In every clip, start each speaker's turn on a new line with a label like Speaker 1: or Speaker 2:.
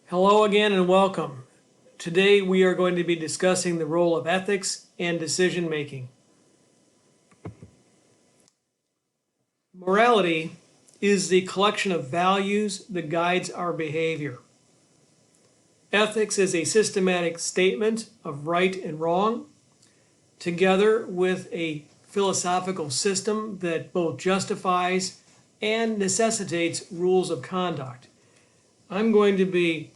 Speaker 1: Hello again and welcome. Today we are going to be discussing the role of ethics and decision making. Morality is the collection of values that guides our behavior. Ethics is a systematic statement of right and wrong, together with a philosophical system that both justifies and necessitates rules of conduct. I'm going to be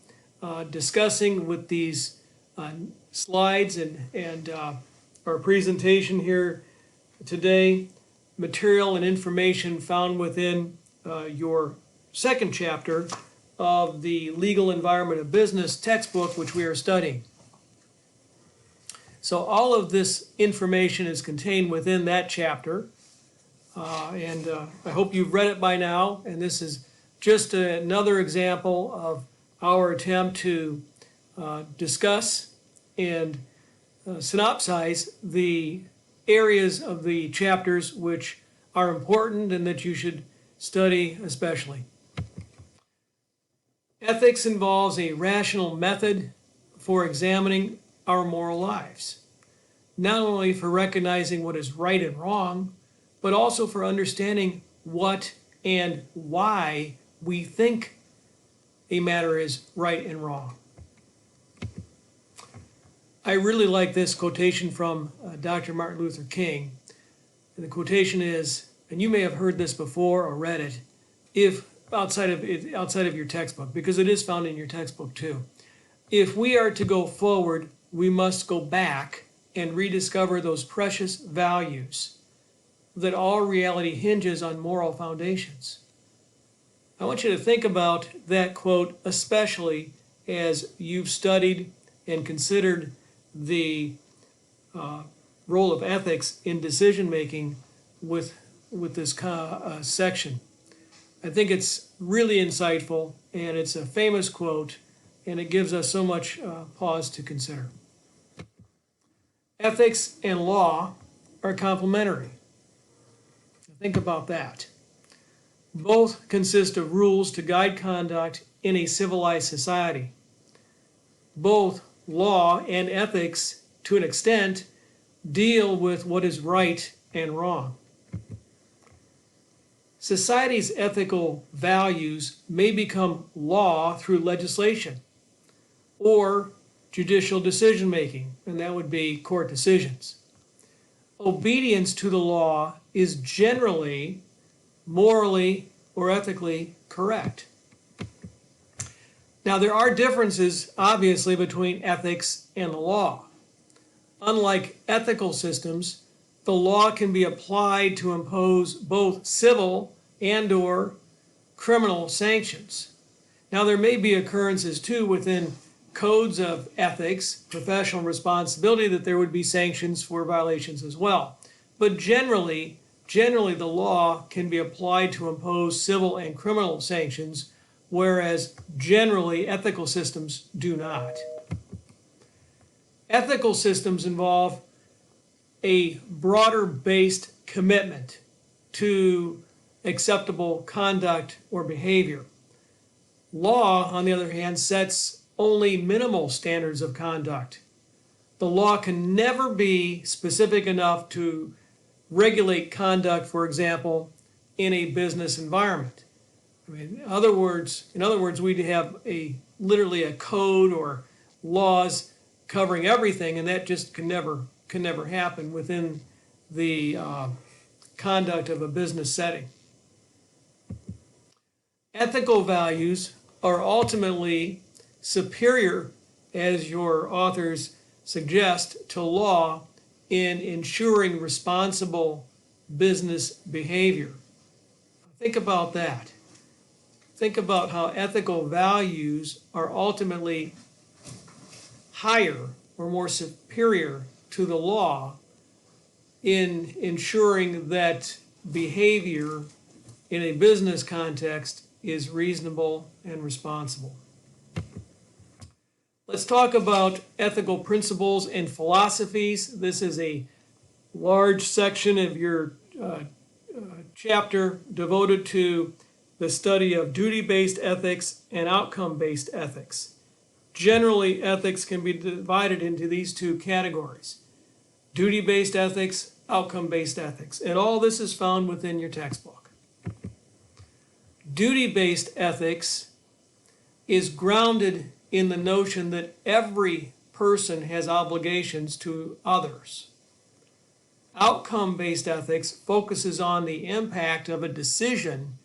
Speaker 1: discussing with these slides and our presentation here today material and information found within your second chapter of the Legal Environment of Business textbook, which we are studying. So all of this information is contained within that chapter, and I hope you've read it by now, and this is just another example of our attempt to discuss and synopsize the areas of the chapters which are important and that you should study especially. Ethics involves a rational method for examining our moral lives, not only for recognizing what is right and wrong, but also for understanding what and why we think a matter is right and wrong. I really like this quotation from Dr. Martin Luther King. And the quotation is, and you may have heard this before or read it, if outside of your textbook, because it is found in your textbook too. If we are to go forward, we must go back and rediscover those precious values that all reality hinges on moral foundations. I want you to think about that quote, especially as you've studied and considered the role of ethics in decision making with this section. I think it's really insightful, and it's a famous quote, and it gives us so much pause to consider. Ethics and law are complementary. Think about that. Both consist of rules to guide conduct in a civilized society. Both law and ethics, to an extent, deal with what is right and wrong. Society's ethical values may become law through legislation or judicial decision making, and that would be court decisions. Obedience to the law is generally morally or ethically correct. Now, there are differences, obviously, between ethics and the law. Unlike ethical systems, the law can be applied to impose both civil and/or criminal sanctions. Now, there may be occurrences, too, within codes of ethics, professional responsibility, that there would be sanctions for violations as well. But generally, the law can be applied to impose civil and criminal sanctions, whereas generally ethical systems do not. Ethical systems involve a broader-based commitment to acceptable conduct or behavior. Law, on the other hand, sets only minimal standards of conduct. The law can never be specific enough to regulate conduct, for example, in a business environment. In other words, we'd have literally a code or laws covering everything, and that just can never happen within the conduct of a business setting. Ethical values are ultimately superior, as your authors suggest, to law in ensuring responsible business behavior. Think about that. Think about how ethical values are ultimately higher or more superior to the law in ensuring that behavior in a business context is reasonable and responsible. Let's talk about ethical principles and philosophies. This is a large section of your chapter devoted to the study of duty-based ethics and outcome-based ethics. Generally, ethics can be divided into these two categories: duty-based ethics, outcome-based ethics. And all this is found within your textbook. Duty-based ethics is grounded in the notion that every person has obligations to others. Outcome-based ethics focuses on the impact of a decision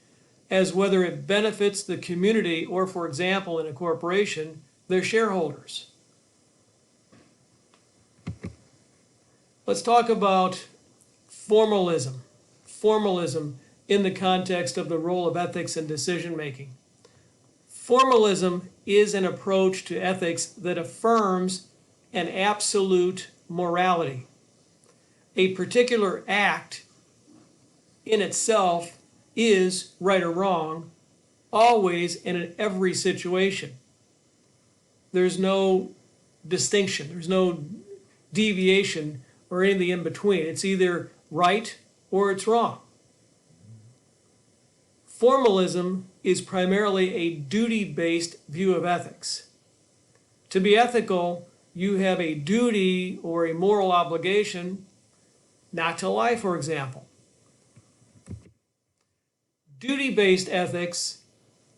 Speaker 1: as whether it benefits the community or, for example, in a corporation, their shareholders. Let's talk about formalism. Formalism in the context of the role of ethics in decision making. Formalism is an approach to ethics that affirms an absolute morality. A particular act in itself is right or wrong, always and in every situation. There's no distinction, there's no deviation or anything in between. It's either right or it's wrong. Formalism is primarily a duty-based view of ethics. To be ethical, you have a duty or a moral obligation not to lie, for example. Duty-based ethics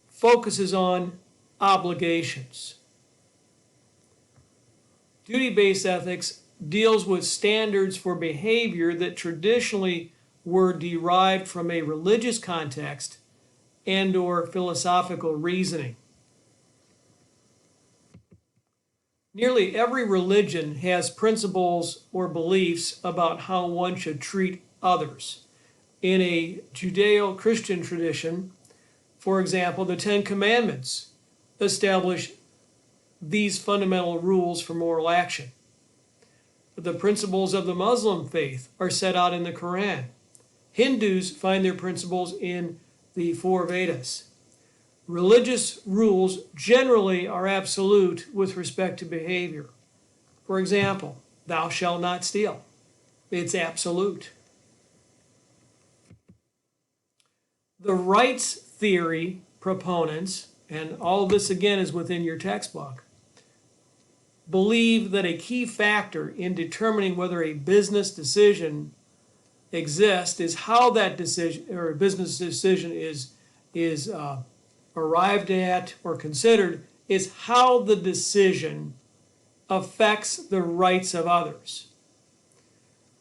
Speaker 1: focuses on obligations. Duty-based ethics deals with standards for behavior that traditionally were derived from a religious context and or philosophical reasoning. Nearly every religion has principles or beliefs about how one should treat others. In a Judeo-Christian tradition, for example, the Ten Commandments establish these fundamental rules for moral action. The principles of the Muslim faith are set out in the Quran. Hindus find their principles in the four Vedas. Religious rules generally are absolute with respect to behavior. For example, thou shalt not steal. It's absolute. The rights theory proponents, and all of this again is within your textbook, believe that a key factor in determining whether a business decision exists is how that decision or a business decision is arrived at or considered is how the decision affects the rights of others.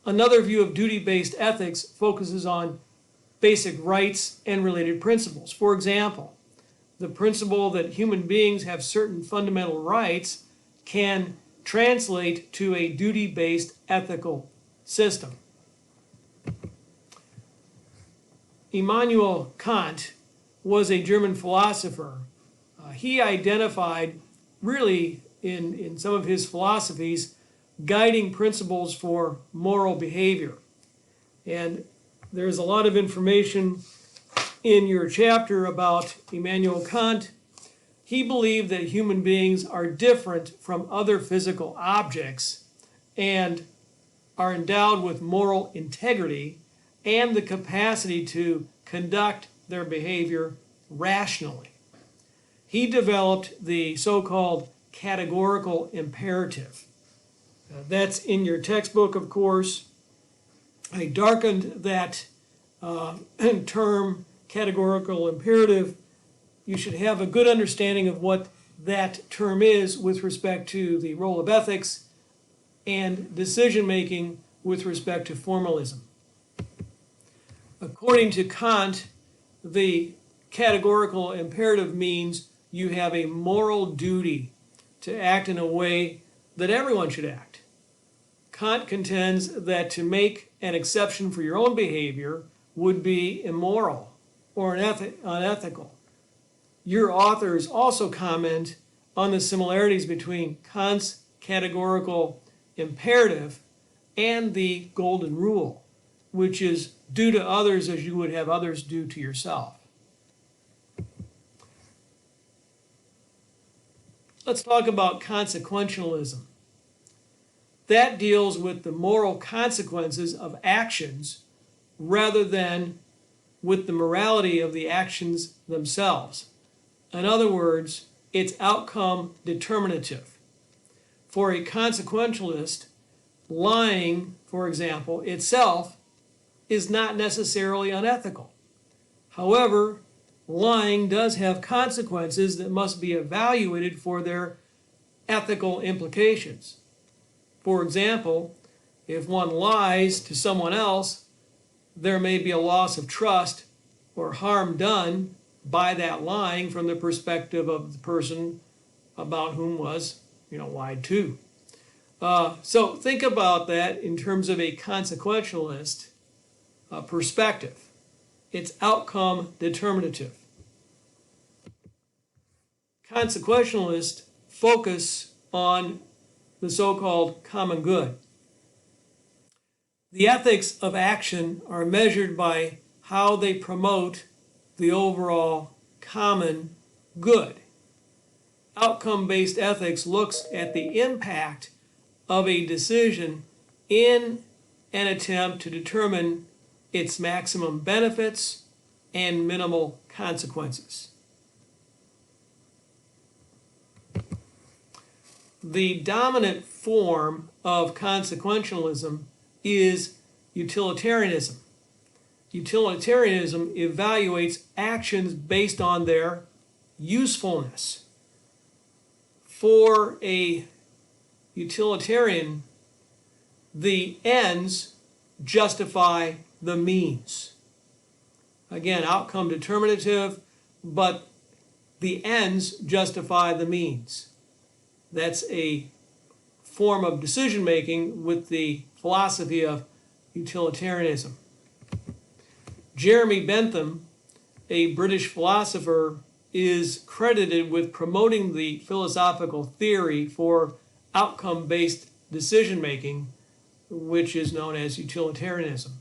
Speaker 1: Another view of duty-based ethics focuses on basic rights and related principles. For example, the principle that human beings have certain fundamental rights can translate to a duty-based ethical system. Immanuel Kant was a German philosopher. He identified, really in some of his philosophies, guiding principles for moral behavior. And there's a lot of information in your chapter about Immanuel Kant. He believed that human beings are different from other physical objects and are endowed with moral integrity and the capacity to conduct their behavior rationally. He developed the so-called categorical imperative. That's in your textbook, of course. I darkened that term, categorical imperative. You should have a good understanding of what that term is with respect to the role of ethics and decision-making with respect to formalism. According to Kant, the categorical imperative means you have a moral duty to act in a way that everyone should act. Kant contends that to make an exception for your own behavior would be immoral or unethical. Your authors also comment on the similarities between Kant's categorical imperative and the golden rule, which is do to others as you would have others do to yourself. Let's talk about consequentialism. That deals with the moral consequences of actions rather than with the morality of the actions themselves. In other words, it's outcome determinative. For a consequentialist, lying, for example, itself is not necessarily unethical. However, lying does have consequences that must be evaluated for their ethical implications. For example, if one lies to someone else, there may be a loss of trust or harm done by that lying from the perspective of the person about whom was, lied to. So think about that in terms of a consequentialist perspective. It's outcome determinative. Consequentialists focus on the so-called common good. The ethics of action are measured by how they promote the overall common good. Outcome-based ethics looks at the impact of a decision in an attempt to determine its maximum benefits and minimal consequences. The dominant form of consequentialism is utilitarianism. Utilitarianism evaluates actions based on their usefulness. For a utilitarian, the ends justify the means. Again, outcome determinative, but the ends justify the means. That's a form of decision making with the philosophy of utilitarianism. Jeremy Bentham, a British philosopher, is credited with promoting the philosophical theory for outcome-based decision making, which is known as utilitarianism.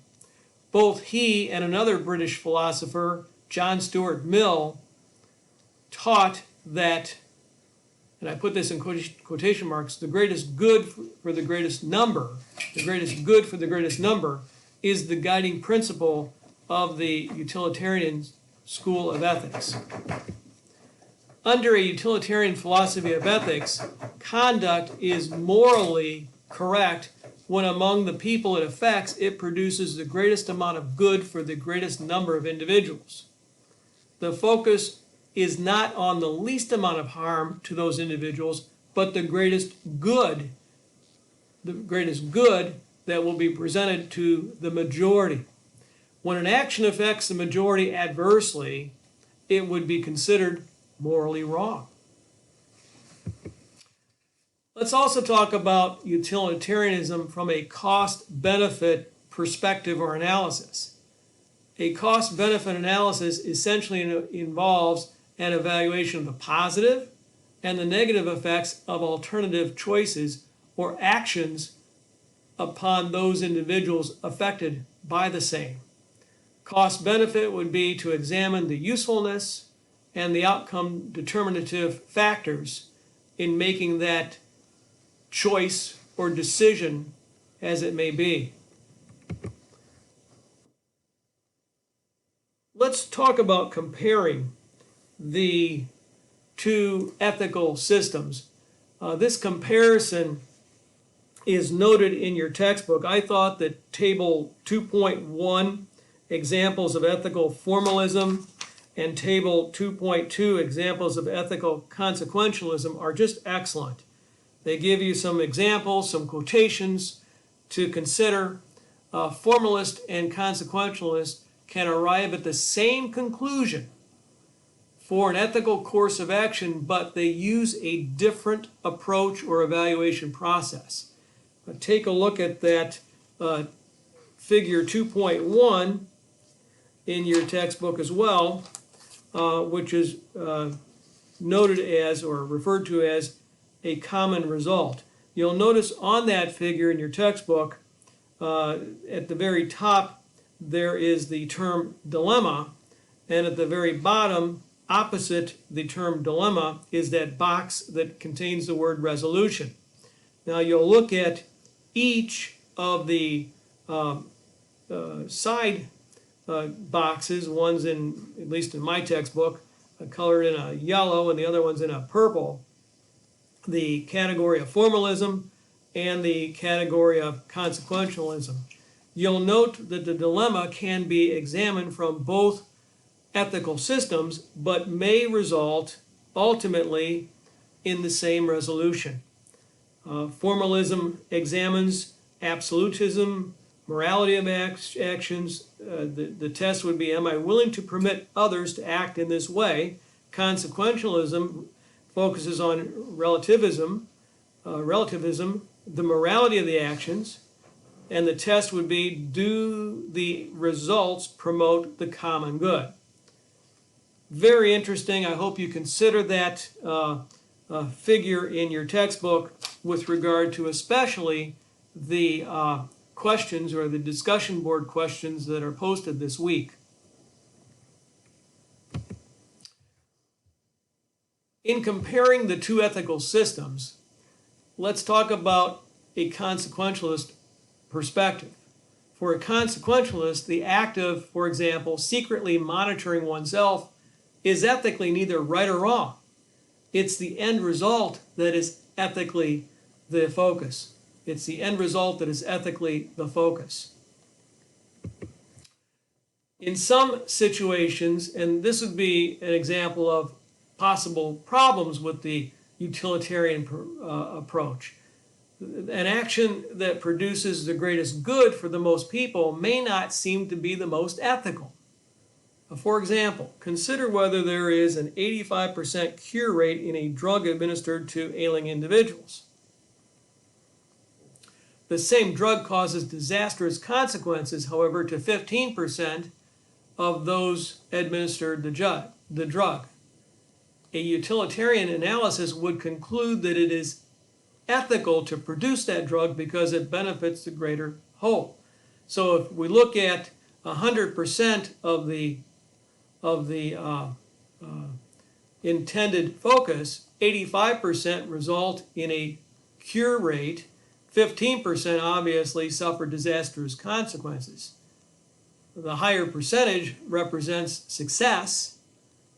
Speaker 1: Both he and another British philosopher, John Stuart Mill, taught that, and I put this in quotation marks, the greatest good for the greatest number, the greatest good for the greatest number is the guiding principle of the utilitarian school of ethics. Under a utilitarian philosophy of ethics, conduct is morally correct when among the people it affects, it produces the greatest amount of good for the greatest number of individuals. The focus is not on the least amount of harm to those individuals, but the greatest good that will be presented to the majority. When an action affects the majority adversely, it would be considered morally wrong. Let's also talk about utilitarianism from a cost-benefit perspective or analysis. A cost-benefit analysis essentially involves an evaluation of the positive and the negative effects of alternative choices or actions upon those individuals affected by the same. Cost-benefit would be to examine the usefulness and the outcome determinative factors in making that choice or decision as it may be. Let's talk about comparing the two ethical systems. This comparison is noted in your textbook. I thought that table 2.1, examples of ethical formalism, and table 2.2, examples of ethical consequentialism, are just excellent. They give you some examples, some quotations to consider. Formalist and consequentialist can arrive at the same conclusion for an ethical course of action, but they use a different approach or evaluation process. Take a look at that figure 2.1 in your textbook as well, which is noted as or referred to as a common result. You'll notice on that figure in your textbook, at the very top, there is the term dilemma, and at the very bottom, opposite the term dilemma, is that box that contains the word resolution. Now you'll look at each of the side boxes, one's in, at least in my textbook, colored in a yellow and the other one's in a purple, the category of formalism and the category of consequentialism. You'll note that the dilemma can be examined from both ethical systems, but may result ultimately in the same resolution. Formalism examines absolutism, morality of actions. The test would be, am I willing to permit others to act in this way? Consequentialism focuses on relativism, the morality of the actions, and the test would be, do the results promote the common good? Very interesting. I hope you consider that figure in your textbook with regard to especially the questions or the discussion board questions that are posted this week. In comparing the two ethical systems, let's talk about a consequentialist perspective. For a consequentialist, the act of, for example, secretly monitoring oneself is ethically neither right or wrong. It's the end result that is ethically the focus. It's the end result that is ethically the focus. In some situations, and this would be an example of possible problems with the utilitarian approach, an action that produces the greatest good for the most people may not seem to be the most ethical. For example, consider whether there is an 85% cure rate in a drug administered to ailing individuals. The same drug causes disastrous consequences, however, to 15% of those administered the drug. A utilitarian analysis would conclude that it is ethical to produce that drug because it benefits the greater whole. So if we look at 100% of the intended focus, 85% result in a cure rate, 15% obviously suffer disastrous consequences. The higher percentage represents success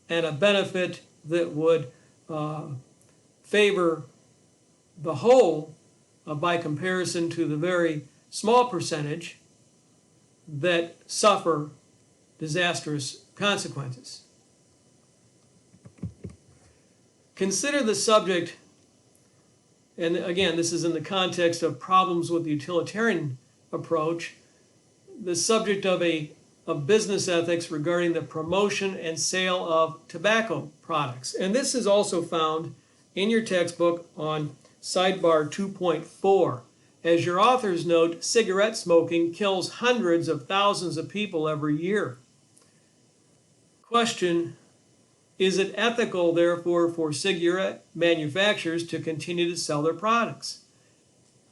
Speaker 1: and a benefit that would favor the whole by comparison to the very small percentage that suffer disastrous consequences. Consider the subject, and again, this is in the context of problems with the utilitarian approach, the subject of business ethics regarding the promotion and sale of tobacco products. And this is also found in your textbook on sidebar 2.4. As your authors note, cigarette smoking kills hundreds of thousands of people every year. Question, is it ethical, therefore, for cigarette manufacturers to continue to sell their products?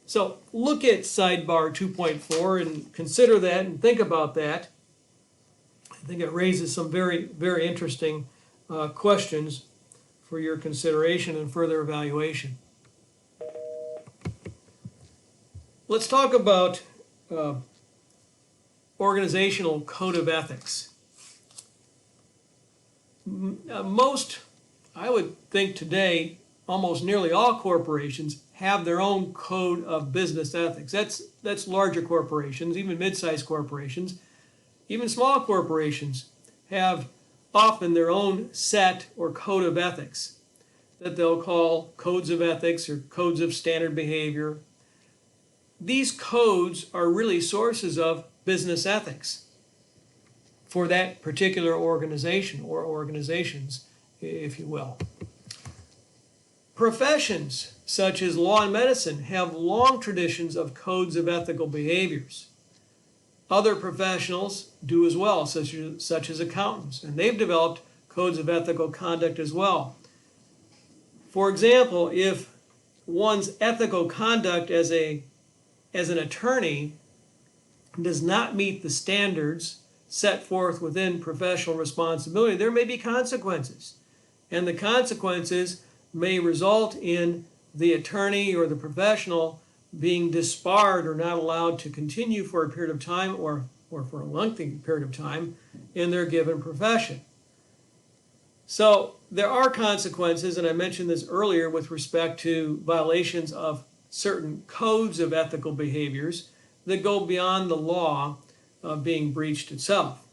Speaker 1: So look at sidebar 2.4 and consider that and think about that. I think it raises some very, very interesting questions for your consideration and further evaluation. Let's talk about organizational code of ethics. Most, I would think today, almost nearly all corporations have their own code of business ethics. That's larger corporations, even mid-sized corporations. Even small corporations have often their own set or code of ethics that they'll call codes of ethics or codes of standard behavior. These codes are really sources of business ethics for that particular organization or organizations, if you will. Professions such as law and medicine have long traditions of codes of ethical behaviors. Other professionals do as well, such as accountants, and they've developed codes of ethical conduct as well. For example, if one's ethical conduct as an attorney does not meet the standards set forth within professional responsibility, there may be consequences. And the consequences may result in the attorney or the professional being disbarred or not allowed to continue for a period of time or for a lengthy period of time in their given profession. So there are consequences, and I mentioned this earlier with respect to violations of certain codes of ethical behaviors that go beyond the law being breached itself.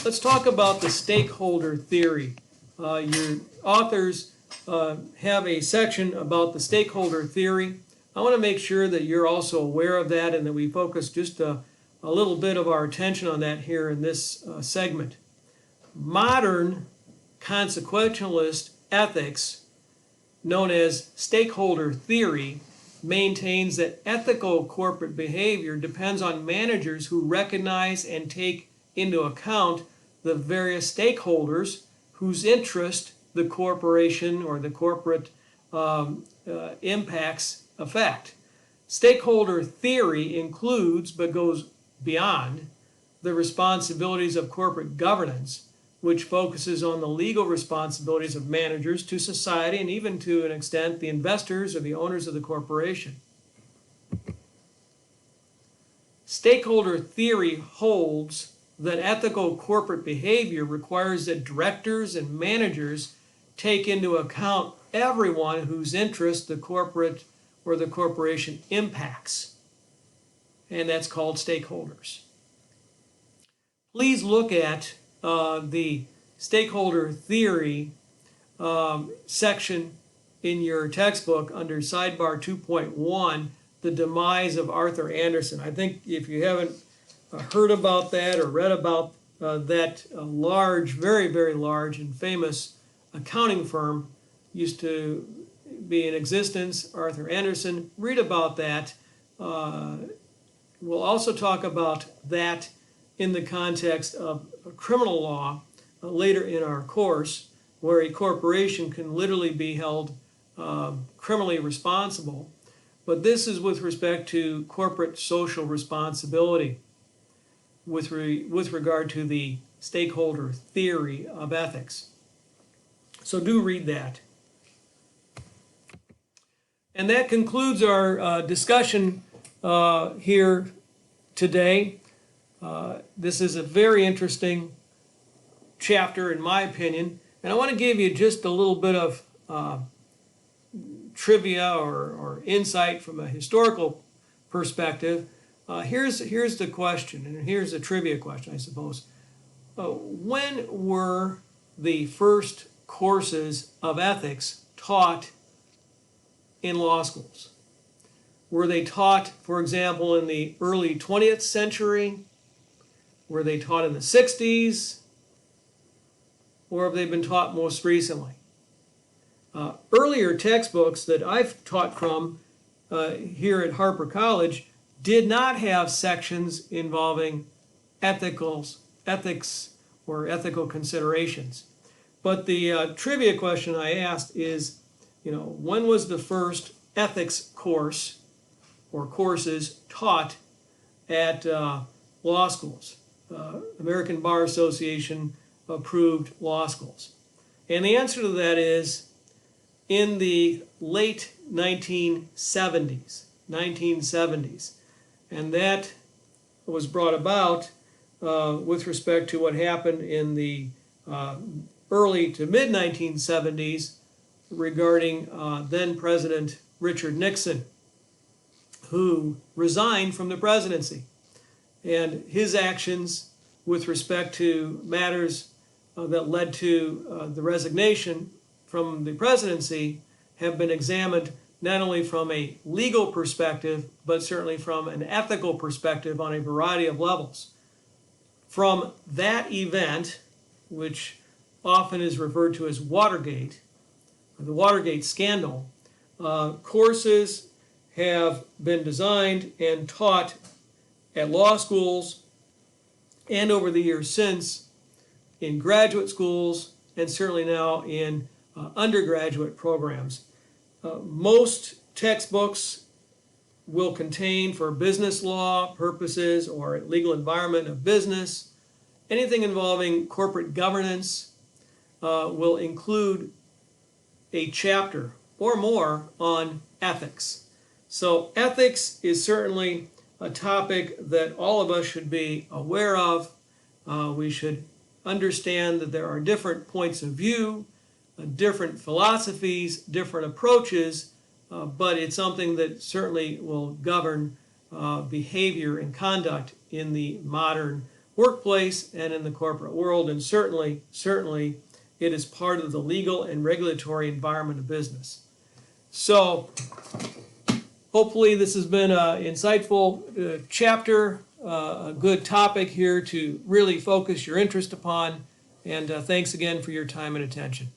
Speaker 1: Let's talk about the stakeholder theory. Your authors have a section about the stakeholder theory. I want to make sure that you're also aware of that and that we focus just a little bit of our attention on that here in this segment. Modern consequentialist ethics, known as stakeholder theory, maintains that ethical corporate behavior depends on managers who recognize and take into account the various stakeholders whose interest the corporation or the corporate impacts affect. Stakeholder theory includes, but goes beyond, the responsibilities of corporate governance, which focuses on the legal responsibilities of managers to society and even to an extent the investors or the owners of the corporation. Stakeholder theory holds that ethical corporate behavior requires that directors and managers take into account everyone whose interest the corporate or the corporation impacts, and that's called stakeholders. Please look at the stakeholder theory section in your textbook under sidebar 2.1, the demise of Arthur Andersen. I think if you haven't heard about that or read about that large, very, very large and famous accounting firm used to be in existence, Arthur Andersen, read about that. We'll also talk about that in the context of criminal law later in our course, where a corporation can literally be held criminally responsible. But this is with respect to corporate social responsibility with regard to the stakeholder theory of ethics. So do read that. And that concludes our discussion here today. This is a very interesting chapter, in my opinion, and I want to give you just a little bit of trivia or insight from a historical perspective. Here's the question, and here's a trivia question, I suppose. When were the first courses of ethics taught in law schools? Were they taught, for example, in the early 20th century? Were they taught in the 60s? Or have they been taught most recently? Earlier textbooks that I've taught from here at Harper College did not have sections involving ethics or ethical considerations. But the trivia question I asked is, when was the first ethics course or courses taught at law schools, American Bar Association approved law schools? And the answer to that is in the late 1970s. And that was brought about with respect to what happened in the early to mid 1970s regarding then President Richard Nixon, who resigned from the presidency. And his actions with respect to matters that led to the resignation from the presidency have been examined not only from a legal perspective, but certainly from an ethical perspective on a variety of levels. From that event, which often is referred to as Watergate, or the Watergate scandal, courses have been designed and taught at law schools and over the years since in graduate schools and certainly now in undergraduate programs. Most textbooks will contain, for business law purposes or legal environment of business, anything involving corporate governance will include a chapter or more on ethics. So ethics is certainly a topic that all of us should be aware of. We should understand that there are different points of view, different philosophies, different approaches, but it's something that certainly will govern behavior and conduct in the modern workplace and in the corporate world, and certainly it is part of the legal and regulatory environment of business. So hopefully this has been an insightful chapter, a good topic here to really focus your interest upon, and thanks again for your time and attention.